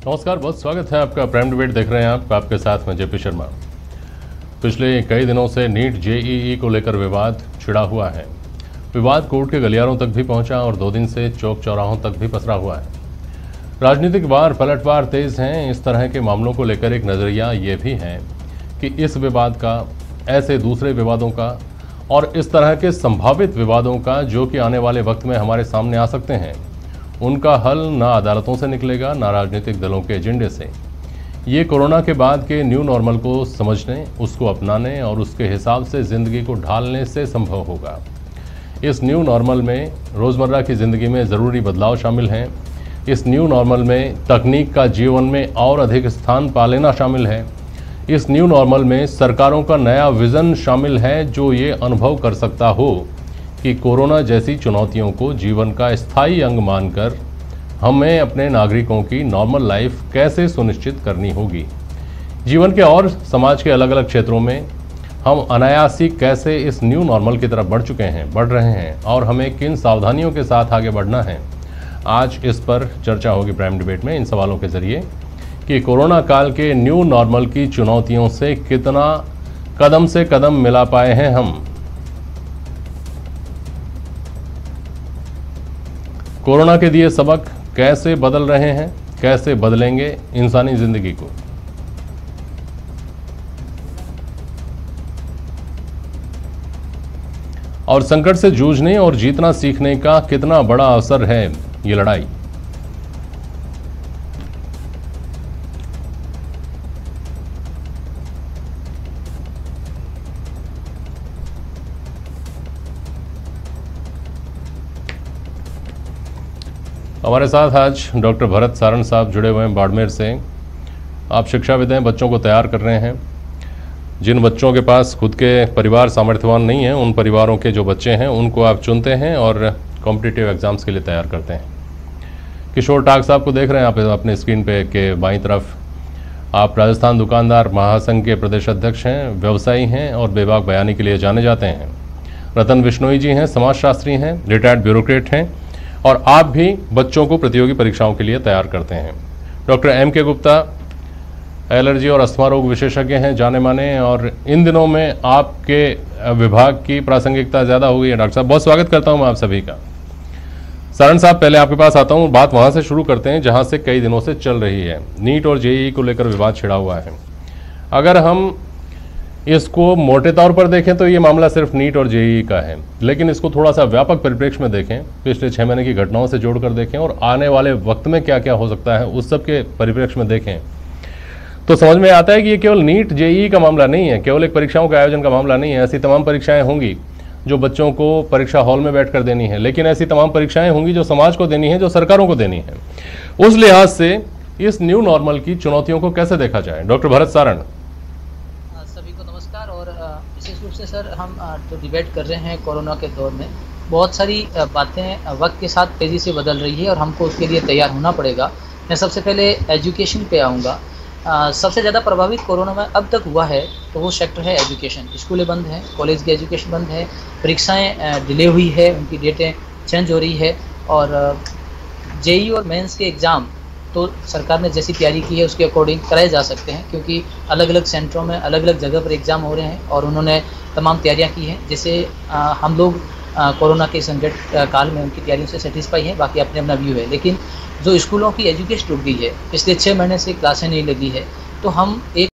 नमस्कार, बहुत स्वागत है आपका। प्राइम डिबेट देख रहे हैं आप, आपके साथ मैं जेपी शर्मा। पिछले कई दिनों से नीट जेईई को लेकर विवाद छिड़ा हुआ है। विवाद कोर्ट के गलियारों तक भी पहुंचा और 2 दिन से चौक चौराहों तक भी पसरा हुआ है। राजनीतिक वार पलटवार तेज हैं। इस तरह के मामलों को लेकर एक नज़रिया ये भी है कि इस विवाद का, ऐसे दूसरे विवादों का और इस तरह के संभावित विवादों का जो कि आने वाले वक्त में हमारे सामने आ सकते हैं, उनका हल ना अदालतों से निकलेगा ना राजनीतिक दलों के एजेंडे से। ये कोरोना के बाद के न्यू नॉर्मल को समझने, उसको अपनाने और उसके हिसाब से ज़िंदगी को ढालने से संभव होगा। इस न्यू नॉर्मल में रोज़मर्रा की ज़िंदगी में ज़रूरी बदलाव शामिल हैं। इस न्यू नॉर्मल में तकनीक का जीवन में और अधिक स्थान पा लेना शामिल है। इस न्यू नॉर्मल में सरकारों का नया विज़न शामिल है जो ये अनुभव कर सकता हो कि कोरोना जैसी चुनौतियों को जीवन का स्थायी अंग मानकर हमें अपने नागरिकों की नॉर्मल लाइफ कैसे सुनिश्चित करनी होगी। जीवन के और समाज के अलग अलग क्षेत्रों में हम अनायास ही कैसे इस न्यू नॉर्मल की तरफ बढ़ रहे हैं और हमें किन सावधानियों के साथ आगे बढ़ना है। आज इस पर चर्चा होगी प्राइम डिबेट में, इन सवालों के जरिए कि कोरोना काल के न्यू नॉर्मल की चुनौतियों से कितना कदम से कदम मिला पाए हैं हम। कोरोना के दिए सबक कैसे बदल रहे हैं, कैसे बदलेंगे इंसानी जिंदगी को। और संकट से जूझने और जीतना सीखने का कितना बड़ा अवसर है ये लड़ाई। हमारे साथ आज डॉक्टर भरत सारण साहब जुड़े हुए हैं बाड़मेर से। आप शिक्षाविद हैं, बच्चों को तैयार कर रहे हैं। जिन बच्चों के पास खुद के परिवार सामर्थ्यवान नहीं हैं, उन परिवारों के जो बच्चे हैं उनको आप चुनते हैं और कॉम्पिटिटिव एग्ज़ाम्स के लिए तैयार करते हैं। किशोर टाक साहब को देख रहे हैं आप अपने स्क्रीन पे के बाईं तरफ। आप राजस्थान दुकानदार महासंघ के प्रदेश अध्यक्ष हैं, व्यवसायी हैं और बेबाक बयानी के लिए जाने जाते हैं। रतन बिश्नोई जी हैं, समाजशास्त्री हैं, रिटायर्ड ब्यूरोक्रेट हैं और आप भी बच्चों को प्रतियोगी परीक्षाओं के लिए तैयार करते हैं। Doctor M.K. गुप्ता एलर्जी और अस्थमा रोग विशेषज्ञ हैं, जाने माने, और इन दिनों में आपके विभाग की प्रासंगिकता ज़्यादा हो गई है। डॉक्टर साहब, बहुत स्वागत करता हूं मैं आप सभी का। सारण साहब, पहले आपके पास आता हूं, बात वहां से शुरू करते हैं जहां से कई दिनों से चल रही है। नीट और जेईई को लेकर विवाद छिड़ा हुआ है। अगर हम इसको मोटे तौर पर देखें तो ये मामला सिर्फ नीट और जेईई का है, लेकिन इसको थोड़ा सा व्यापक परिप्रेक्ष्य में देखें, पिछले 6 महीने की घटनाओं से जोड़कर देखें और आने वाले वक्त में क्या क्या हो सकता है उस सब के परिप्रेक्ष्य में देखें, तो समझ में आता है कि ये केवल नीट जेईई का मामला नहीं है, केवल एक परीक्षाओं के आयोजन का मामला नहीं है। ऐसी तमाम परीक्षाएं होंगी जो बच्चों को परीक्षा हॉल में बैठ कर देनी है, लेकिन ऐसी तमाम परीक्षाएं होंगी जो समाज को देनी है, जो सरकारों को देनी है। उस लिहाज से इस न्यू नॉर्मल की चुनौतियों को कैसे देखा जाए। डॉक्टर भरत सारण। विशेष रूप से सर, हम जो डिबेट कर रहे हैं कोरोना के दौर में, बहुत सारी बातें वक्त के साथ तेज़ी से बदल रही है और हमको उसके लिए तैयार होना पड़ेगा। मैं सबसे पहले एजुकेशन पे आऊँगा। सबसे ज़्यादा प्रभावित कोरोना में अब तक हुआ है तो वो सेक्टर है एजुकेशन। स्कूलें बंद हैं, कॉलेज की एजुकेशन बंद है, परीक्षाएँ डिले हुई है, उनकी डेटें चेंज हो रही है। और जेईई और मेंस के एग्ज़ाम तो सरकार ने जैसी तैयारी की है उसके अकॉर्डिंग कराए जा सकते हैं, क्योंकि अलग अलग सेंटरों में अलग अलग जगह पर एग्ज़ाम हो रहे हैं और उन्होंने तमाम तैयारियां की हैं। जैसे हम लोग कोरोना के संकट काल में उनकी तैयारियों से सेटिस्फाई हैं, बाकी अपने अपना व्यू है। लेकिन जो स्कूलों की एजुकेशन रुक गई है, पिछले 6 महीने से क्लासें नहीं लगी है, तो हम एक